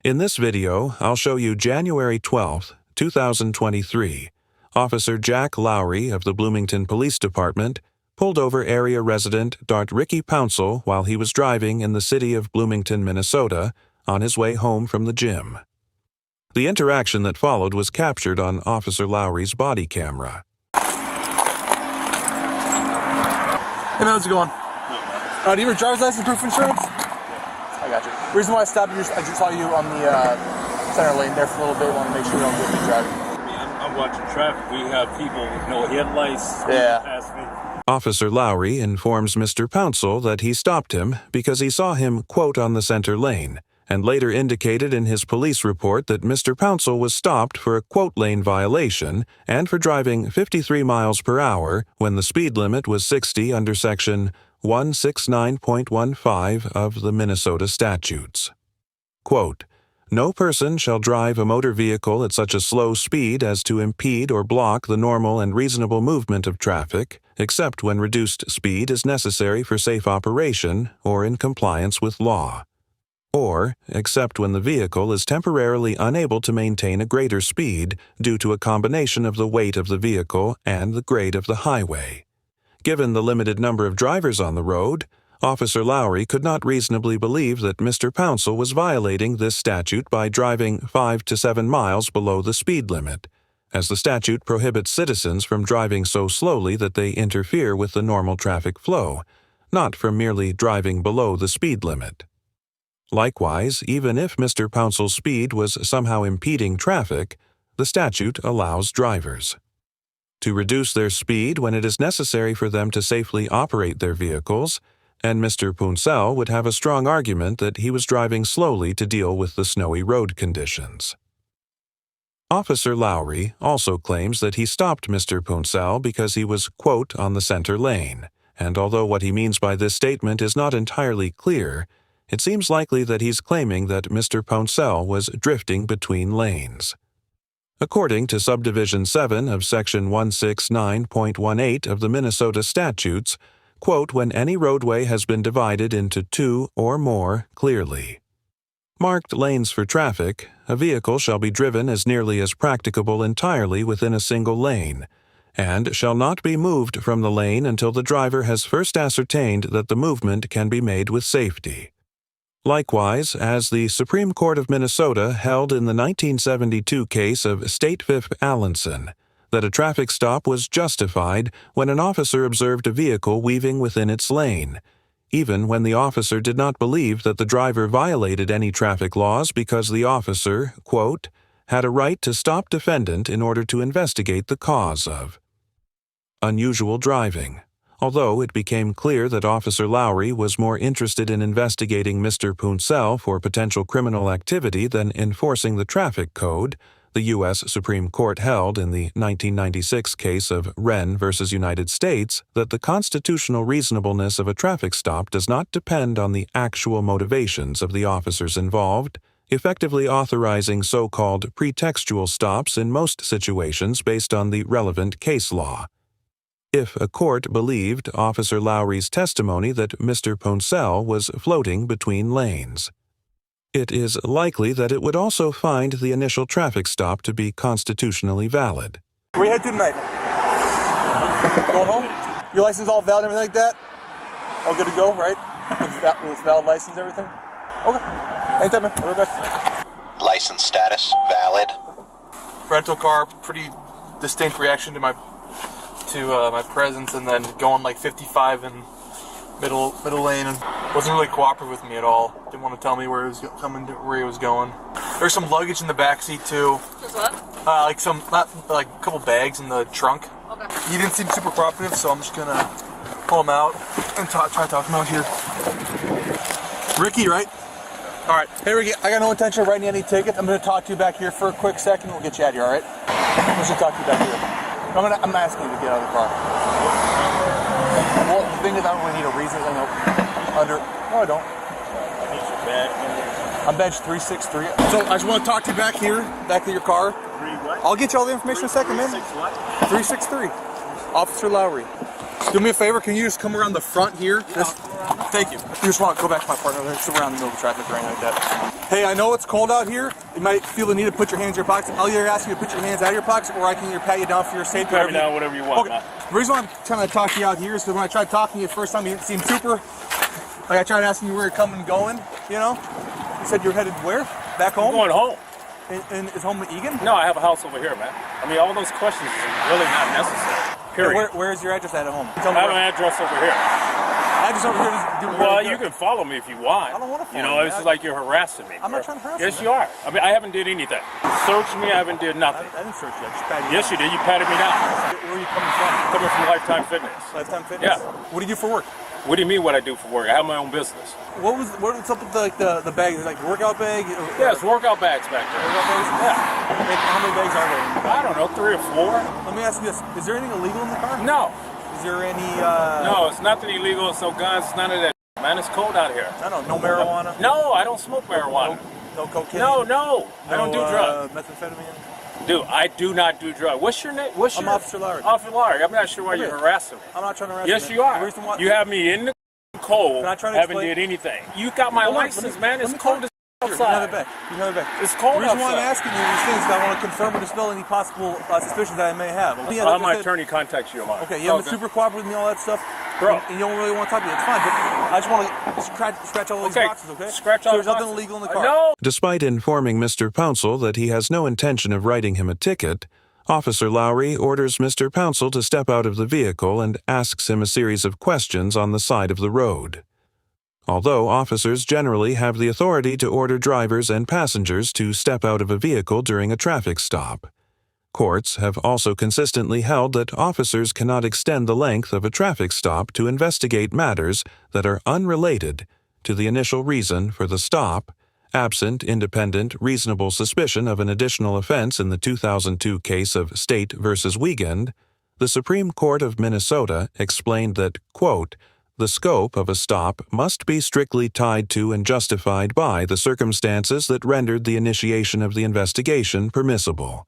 In this video, I'll show you January 12, 2023. Officer Jack Lowry of the Bloomington Police Department pulled over area resident Dart Ricky Pouncil while he was driving in the city of Bloomington, Minnesota, on his way home from the gym. The interaction that followed was captured on Officer Lowry's body camera. Hey man, how's it going? Do you have your driver's license, proof of insurance? I got you. The reason why I stopped you, I just saw you on the center lane there for a little bit. I want to make sure you don't get me driving. I'm watching traffic. We have people with no headlights. Yeah. Past me. Officer Lowry informs Mr. Pouncil that he stopped him because he saw him, quote, on the center lane, and later indicated in his police report that Mr. Pouncil was stopped for a quote lane violation and for driving 53 miles per hour when the speed limit was 60 under Section 169.15 of the Minnesota statutes. Quote, "No person shall drive a motor vehicle at such a slow speed as to impede or block the normal and reasonable movement of traffic, except when reduced speed is necessary for safe operation or in compliance with law, or except when the vehicle is temporarily unable to maintain a greater speed due to a combination of the weight of the vehicle and the grade of the highway." Given the limited number of drivers on the road, Officer Lowry could not reasonably believe that Mr. Pouncil was violating this statute by driving 5 to 7 miles below the speed limit, as the statute prohibits citizens from driving so slowly that they interfere with the normal traffic flow, not from merely driving below the speed limit. Likewise, even if Mr. Pouncil's speed was somehow impeding traffic, the statute allows drivers to reduce their speed when it is necessary for them to safely operate their vehicles, and Mr. Pouncil would have a strong argument that he was driving slowly to deal with the snowy road conditions. Officer Lowry also claims that he stopped Mr. Pouncil because he was, quote, on the center lane, and although what he means by this statement is not entirely clear, it seems likely that he's claiming that Mr. Pouncil was drifting between lanes. According to Subdivision 7 of Section 169.18 of the Minnesota statutes, quote, when any roadway has been divided into two or more clearly marked lanes for traffic, a vehicle shall be driven as nearly as practicable entirely within a single lane, and shall not be moved from the lane until the driver has first ascertained that the movement can be made with safety. Likewise, as the Supreme Court of Minnesota held in the 1972 case of State v. Allenson, that a traffic stop was justified when an officer observed a vehicle weaving within its lane, even when the officer did not believe that the driver violated any traffic laws because the officer, quote, had a right to stop defendant in order to investigate the cause of unusual driving. Although it became clear that Officer Lowry was more interested in investigating Mr. Pouncil for potential criminal activity than enforcing the traffic code, the U.S. Supreme Court held in the 1996 case of Wren v. United States that the constitutional reasonableness of a traffic stop does not depend on the actual motivations of the officers involved, effectively authorizing so-called pretextual stops in most situations based on the relevant case law. If a court believed Officer Lowry's testimony that Mr. Pouncil was floating between lanes, it is likely that it would also find the initial traffic stop to be constitutionally valid. Where you head to tonight? Going home? Your license all valid and everything like that? All good to go, right? With valid license, everything? Okay. Anytime, man. All the best. License status valid. Rental car, pretty distinct reaction to my presence, and then going like 55 in middle lane, and wasn't really cooperative with me at all. Didn't want to tell me where he was coming to, where he was going. There's some luggage in the back seat too. Just what? Like a couple bags in the trunk. Okay. He didn't seem super cooperative, so I'm just gonna pull him out and try to talk him out here. Ricky, right? All right. Hey Ricky, I got no intention of writing any ticket. I'm gonna talk to you back here for a quick second. We'll get you out of here. All right? I'm just gonna talk to you back here. I'm asking you to get out of the car. Well, the thing is, I don't really need a reason. No, I don't. I'm badge 363. So I just want to talk to you back here, back to your car. I'll get you all the information in a second, man. 363. Officer Lowry. Do me a favor, can you just come around the front here? Thank you. You just want to go back to my partner there, just around the middle of the traffic right like that. Hey, I know it's cold out here. You might feel the need to put your hands in your pockets. I'll either ask you to put your hands out of your pockets, or I can either pat you down for your safety. Pat me down, whatever you want. Okay. The reason why I'm trying to talk to you out here is because when I tried talking to you the first time, you seemed super. Like I tried asking you where you're coming and going. You know, you said you're headed where? Back home? I'm going home. And is home in Egan? No, I have a house over here, man. I mean, all those questions are really not necessary. Period. Where's your address at home? I have an address over here. Address over here. Well, you can follow me if you want. I don't want to follow you. You know, you. it's just like you're harassing me. I'm not trying to harass you. Yes, you are. I mean, I haven't did anything. Search me, I haven't did nothing. I didn't search you. I just patted you. Yes, you did. You patted me down. Where are you coming from? Coming from Lifetime Fitness. Lifetime Fitness? Yeah. What do you do for work? What do you mean what I do for work? I have my own business. What's up with the bag? Is it like workout bag? Yeah, it's workout bags back there. Workout bags? Yeah. Like, how many bags are there? I don't know, 3 or 4. Let me ask you this. Is there anything illegal in the car? No. Is there any... No, it's nothing illegal. It's no guns. It's none of that. Man, it's cold out here. No marijuana? No, I don't smoke marijuana. No cocaine? No, I don't do drugs. Methamphetamine? Dude, I do not do drugs. What's your name? I'm Officer Lowry. Officer Lowry. I'm not sure why you're harassing me. I'm not trying to harass you. Yes, you are. The reason why... You have me in the cold. Can I try to haven't explain? did anything. You got my license, man. It's cold as You outside. have it back. You have it back. It's cold The reason why I'm outside. asking you these things is I want to confirm or dispel any possible suspicions that I may have. I'll have my attorney contact you. Okay, you have been super cooperative with me, all that stuff. Bro. And you don't really want to talk to me. It's fine, but I just want to scratch all these boxes, okay? Scratch all so there's the nothing boxes. illegal in the car. No. Despite informing Mr. Pouncil that he has no intention of writing him a ticket, Officer Lowry orders Mr. Pouncil to step out of the vehicle and asks him a series of questions on the side of the road. Although officers generally have the authority to order drivers and passengers to step out of a vehicle during a traffic stop, courts have also consistently held that officers cannot extend the length of a traffic stop to investigate matters that are unrelated to the initial reason for the stop, absent independent, reasonable suspicion of an additional offense in the 2002 case of State v. Wiegand. The Supreme Court of Minnesota explained that, quote, the scope of a stop must be strictly tied to and justified by the circumstances that rendered the initiation of the investigation permissible.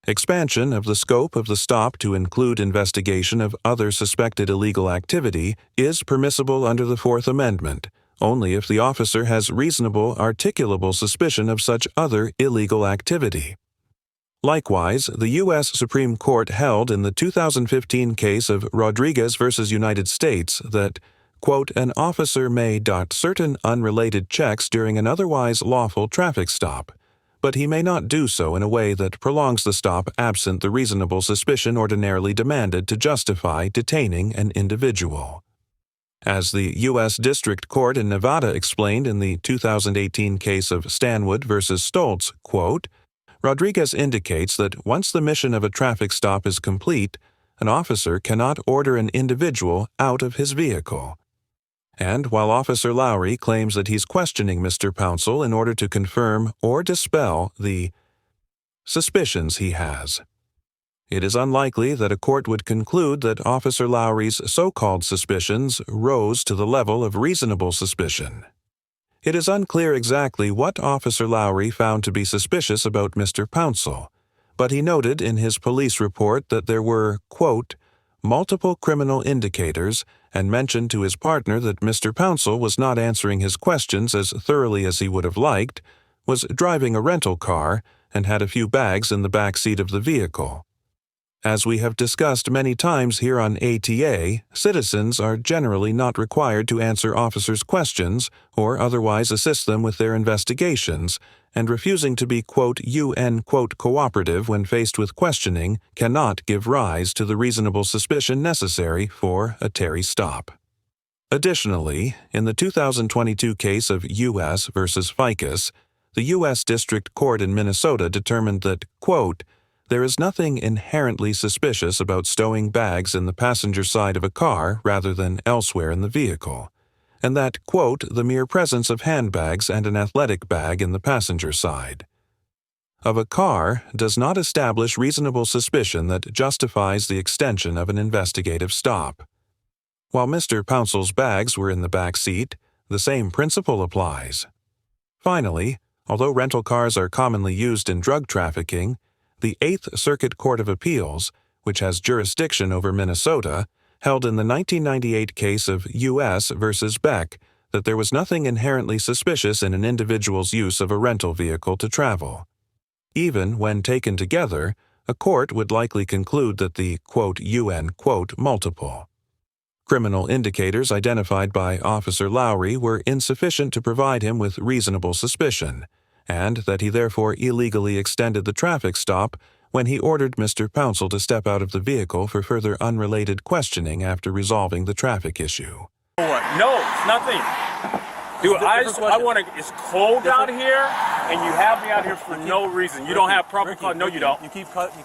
Expansion of the scope of the stop to include investigation of other suspected illegal activity is permissible under the Fourth Amendment, only if the officer has reasonable, articulable suspicion of such other illegal activity. Likewise, the U.S. Supreme Court held in the 2015 case of Rodriguez v. United States that, quote, an officer may dot certain unrelated checks during an otherwise lawful traffic stop, but he may not do so in a way that prolongs the stop absent the reasonable suspicion ordinarily demanded to justify detaining an individual. As the U.S. District Court in Nevada explained in the 2018 case of Stanwood v. Stoltz, quote, Rodriguez indicates that once the mission of a traffic stop is complete, an officer cannot order an individual out of his vehicle. And while Officer Lowry claims that he's questioning Mr. Pouncil in order to confirm or dispel the suspicions he has, it is unlikely that a court would conclude that Officer Lowry's so-called suspicions rose to the level of reasonable suspicion. It is unclear exactly what Officer Lowry found to be suspicious about Mr. Pouncil, but he noted in his police report that there were, quote, multiple criminal indicators and mentioned to his partner that Mr. Pouncil was not answering his questions as thoroughly as he would have liked, was driving a rental car, and had a few bags in the back seat of the vehicle. As we have discussed many times here on ATA, citizens are generally not required to answer officers' questions or otherwise assist them with their investigations, and refusing to be, quote, UN, quote, cooperative when faced with questioning cannot give rise to the reasonable suspicion necessary for a Terry stop. Additionally, in the 2022 case of U.S. v. Ficus, the U.S. District Court in Minnesota determined that, quote, there is nothing inherently suspicious about stowing bags in the passenger side of a car rather than elsewhere in the vehicle, and that, quote, the mere presence of handbags and an athletic bag in the passenger side of a car does not establish reasonable suspicion that justifies the extension of an investigative stop. While Mr. Pouncil's bags were in the back seat, the same principle applies. Finally, although rental cars are commonly used in drug trafficking, the Eighth Circuit Court of Appeals, which has jurisdiction over Minnesota, held in the 1998 case of U.S. v. Beck that there was nothing inherently suspicious in an individual's use of a rental vehicle to travel. Even when taken together, a court would likely conclude that the UN multiple criminal indicators identified by Officer Lowry were insufficient to provide him with reasonable suspicion, and that he therefore illegally extended the traffic stop when he ordered Mr. Pouncil to step out of the vehicle for further unrelated questioning after resolving the traffic issue. What? No, it's nothing. Dude, I want to. It's cold out here, and you have me out here for no reason. You don't have proper car. No, you don't. You keep cutting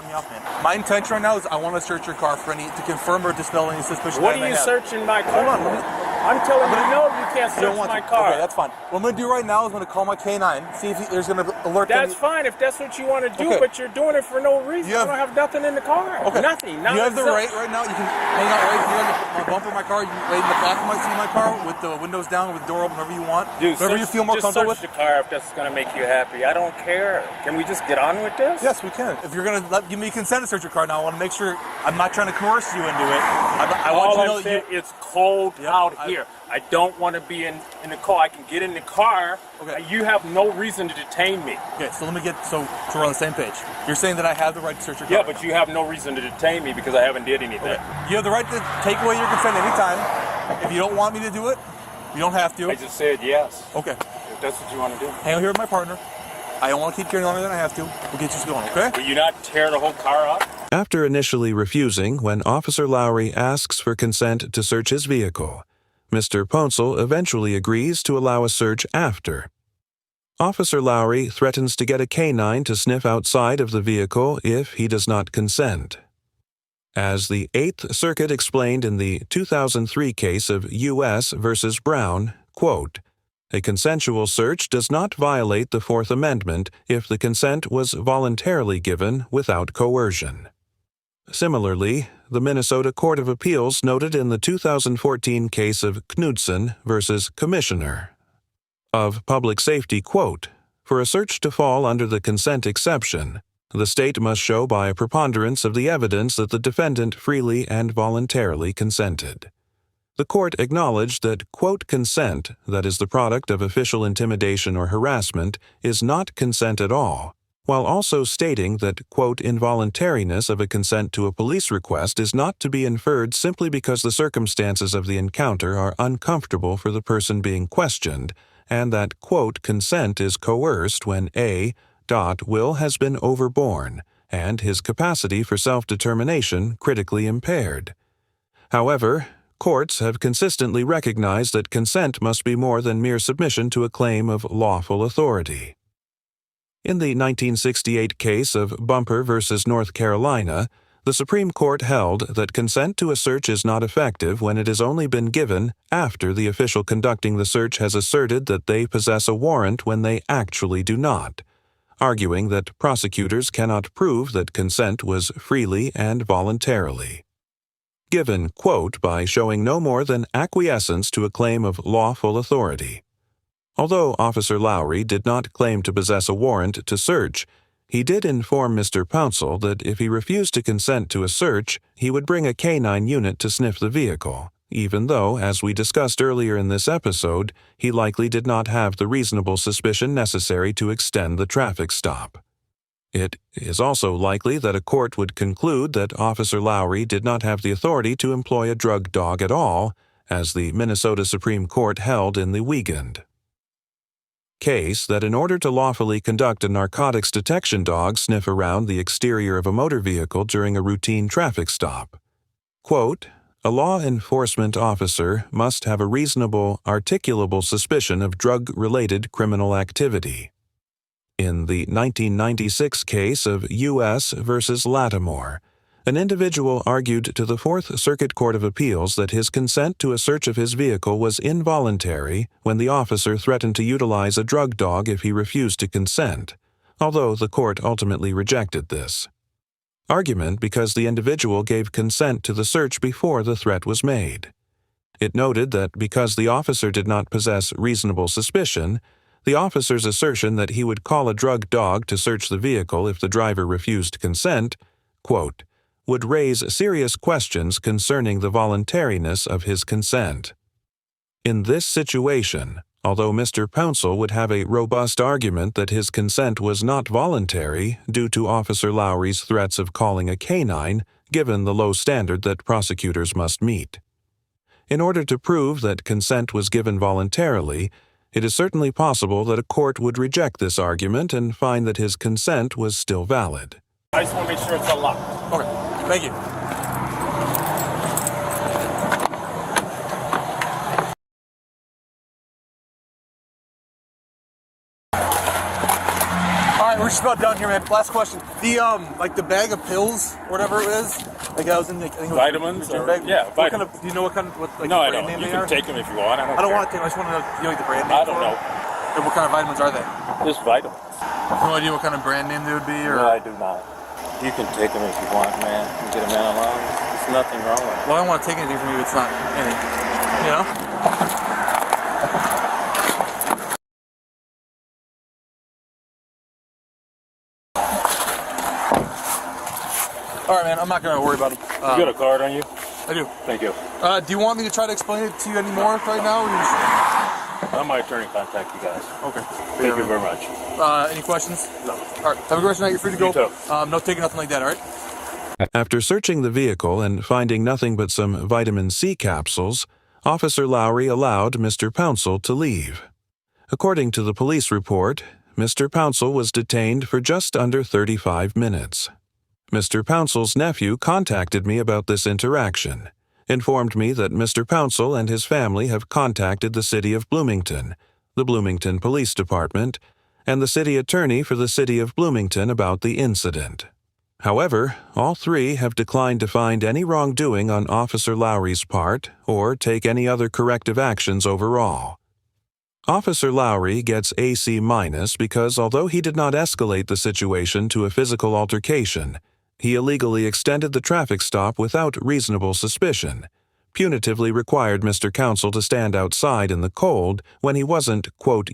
me off, man. My intention right now is I want to search your car for to confirm or dispel any suspicion. What are you searching my car? Hold on. I'm telling you, no, you can't search my car. Okay, that's fine. What I'm going to do right now is I'm going to call my K9, see if there's going to alert them. That's fine if that's what you want to do, but you're doing it for no reason. I don't have nothing in the car. Okay. Nothing. You have the right now. You can hang out right here on the bumper of my car. You can lay in the back of my seat of my car with the windows down, with the door open, whatever you want. Dude, whatever you feel more comfortable with. Just search the car if that's going to make you happy. I don't care. Can we just get on with this? Yes, we can. If you're going to give me consent to search your car now, I want to make sure I'm not trying to coerce you into it. I want you to know that it's cold out here. I don't want to be in the car. I can get in the car. Okay. You have no reason to detain me. Okay, so let me so we're on the same page. You're saying that I have the right to search your car. Yeah, but you have no reason to detain me because I haven't did anything. Okay. You have the right to take away your consent anytime. If you don't want me to do it, you don't have to. I just said yes. Okay. If that's what you want to do. Hang out here with my partner. I don't want to keep carrying longer than I have to. We'll get you going, okay? Will you not tear the whole car up? After initially refusing when Officer Lowry asks for consent to search his vehicle, Mr. Pouncil eventually agrees to allow a search after. Officer Lowry threatens to get a K9 to sniff outside of the vehicle if he does not consent. As the Eighth Circuit explained in the 2003 case of U.S. v. Brown, quote, "A consensual search does not violate the Fourth Amendment if the consent was voluntarily given without coercion." Similarly, the Minnesota Court of Appeals noted in the 2014 case of Knudsen v. Commissioner of Public Safety, quote, "For a search to fall under the consent exception, the state must show by a preponderance of the evidence that the defendant freely and voluntarily consented." The court acknowledged that, quote, "consent, that is the product of official intimidation or harassment, is not consent at all," while also stating that, quote, "involuntariness of a consent to a police request is not to be inferred simply because the circumstances of the encounter are uncomfortable for the person being questioned, and that, quote, consent is coerced when A. will has been overborne, and his capacity for self-determination critically impaired. However, courts have consistently recognized that consent must be more than mere submission to a claim of lawful authority. In the 1968 case of Bumper v. North Carolina, the Supreme Court held that consent to a search is not effective when it has only been given after the official conducting the search has asserted that they possess a warrant when they actually do not, arguing that prosecutors cannot prove that consent was freely and voluntarily given, quote, by showing no more than acquiescence to a claim of lawful authority. Although Officer Lowry did not claim to possess a warrant to search, he did inform Mr. Pouncil that if he refused to consent to a search, he would bring a K9 unit to sniff the vehicle, even though, as we discussed earlier in this episode, he likely did not have the reasonable suspicion necessary to extend the traffic stop. It is also likely that a court would conclude that Officer Lowry did not have the authority to employ a drug dog at all, as the Minnesota Supreme Court held in the Wiegand case that in order to lawfully conduct a narcotics detection dog sniff around the exterior of a motor vehicle during a routine traffic stop, quote, "A law enforcement officer must have a reasonable, articulable suspicion of drug-related criminal activity." In the 1996 case of U.S. v. Lattimore, an individual argued to the Fourth Circuit Court of Appeals that his consent to a search of his vehicle was involuntary when the officer threatened to utilize a drug dog if he refused to consent, although the court ultimately rejected this argument because the individual gave consent to the search before the threat was made. It noted that because the officer did not possess reasonable suspicion, the officer's assertion that he would call a drug dog to search the vehicle if the driver refused consent, quote, would raise serious questions concerning the voluntariness of his consent. In this situation, although Mr. Pouncil would have a robust argument that his consent was not voluntary due to Officer Lowry's threats of calling a canine, given the low standard that prosecutors must meet. In order to prove that consent was given voluntarily, it is certainly possible that a court would reject this argument and find that his consent was still valid. I just want to make sure it's unlocked. Okay, thank you. Alright, we're just about done here, man. Last question. Like the bag of pills, whatever it is, like I was in the... I think it was Vitamins? your bag. Yeah, what vitamins. kind of, do you know what kind of, like, No, I brand don't. name You they can are? take them if you want. I don't want care. to take them. I just want to know, do you know like the brand name I don't for know. them? And what kind of vitamins are they? Just vitamins. No idea what kind of brand name they would be, or... No, I do not. You can take them if you want, man. You can get them out alone. There's nothing wrong with it. Well, I don't want to take anything from you if it's not any, you know? Alright, man, I'm not going to worry about them. You got a card on you? I do. Thank you. Do you want me to try to explain it to you anymore right now? Or you just... I'm my attorney. Contact you guys. Okay. Thank you very much. Any questions? No. Alright, have a great night. You're free to go. You too. No taking nothing like that, alright? After searching the vehicle and finding nothing but some vitamin C capsules, Officer Lowry allowed Mr. Pouncil to leave. According to the police report, Mr. Pouncil was detained for just under 35 minutes. Mr. Pouncil's nephew contacted me about this interaction, informed me that Mr. Pouncil and his family have contacted the City of Bloomington, the Bloomington Police Department, and the city attorney for the City of Bloomington about the incident. However, all three have declined to find any wrongdoing on Officer Lowry's part or take any other corrective actions overall. Officer Lowry gets AC- because although he did not escalate the situation to a physical altercation, he illegally extended the traffic stop without reasonable suspicion, punitively required Mr. Council to stand outside in the cold when he wasn't, quote,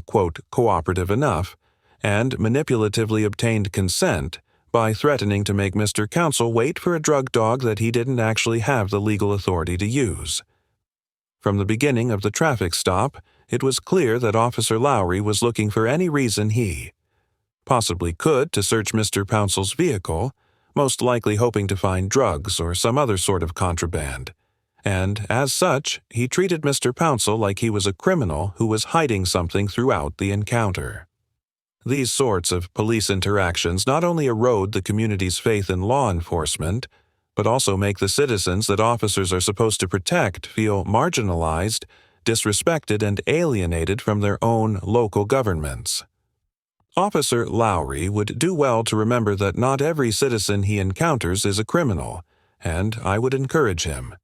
quote, cooperative enough, and manipulatively obtained consent by threatening to make Mr. Council wait for a drug dog that he didn't actually have the legal authority to use. From the beginning of the traffic stop, it was clear that Officer Lowry was looking for any reason he possibly could to search Mr. Pouncil's vehicle, most likely hoping to find drugs or some other sort of contraband. And, as such, he treated Mr. Pouncil like he was a criminal who was hiding something throughout the encounter. These sorts of police interactions not only erode the community's faith in law enforcement, but also make the citizens that officers are supposed to protect feel marginalized, disrespected, and alienated from their own local governments. Officer Lowry would do well to remember that not every citizen he encounters is a criminal, and I would encourage him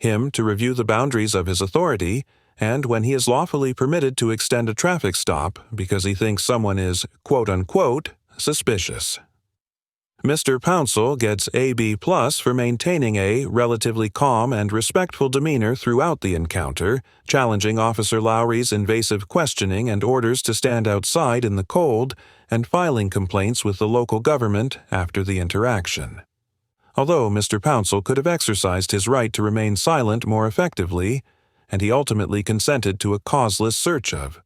to review the boundaries of his authority, and when he is lawfully permitted to extend a traffic stop because he thinks someone is, quote-unquote, suspicious. Mr. Pouncil gets AB+ for maintaining a relatively calm and respectful demeanor throughout the encounter, challenging Officer Lowry's invasive questioning and orders to stand outside in the cold, and filing complaints with the local government after the interaction. Although Mr. Pouncil could have exercised his right to remain silent more effectively, and he ultimately consented to a causeless search of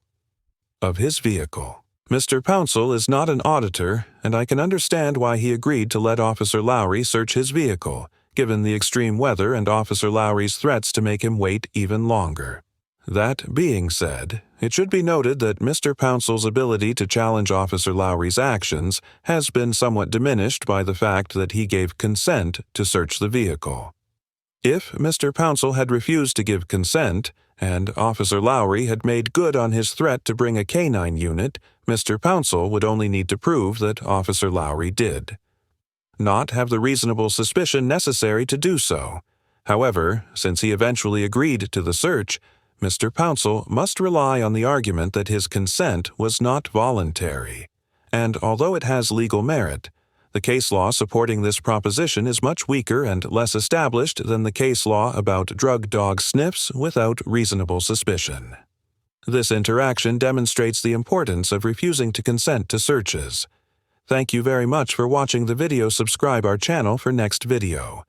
his vehicle. Mr. Pouncil is not an auditor, and I can understand why he agreed to let Officer Lowry search his vehicle, given the extreme weather and Officer Lowry's threats to make him wait even longer. That being said, it should be noted that Mr. Pouncil's ability to challenge Officer Lowry's actions has been somewhat diminished by the fact that he gave consent to search the vehicle. If Mr. Pouncil had refused to give consent, and Officer Lowry had made good on his threat to bring a canine unit, Mr. Pouncil would only need to prove that Officer Lowry did not have the reasonable suspicion necessary to do so. However, since he eventually agreed to the search, Mr. Pouncil must rely on the argument that his consent was not voluntary. And although it has legal merit, the case law supporting this proposition is much weaker and less established than the case law about drug dog sniffs without reasonable suspicion. This interaction demonstrates the importance of refusing to consent to searches. Thank you very much for watching the video. Subscribe our channel for next video.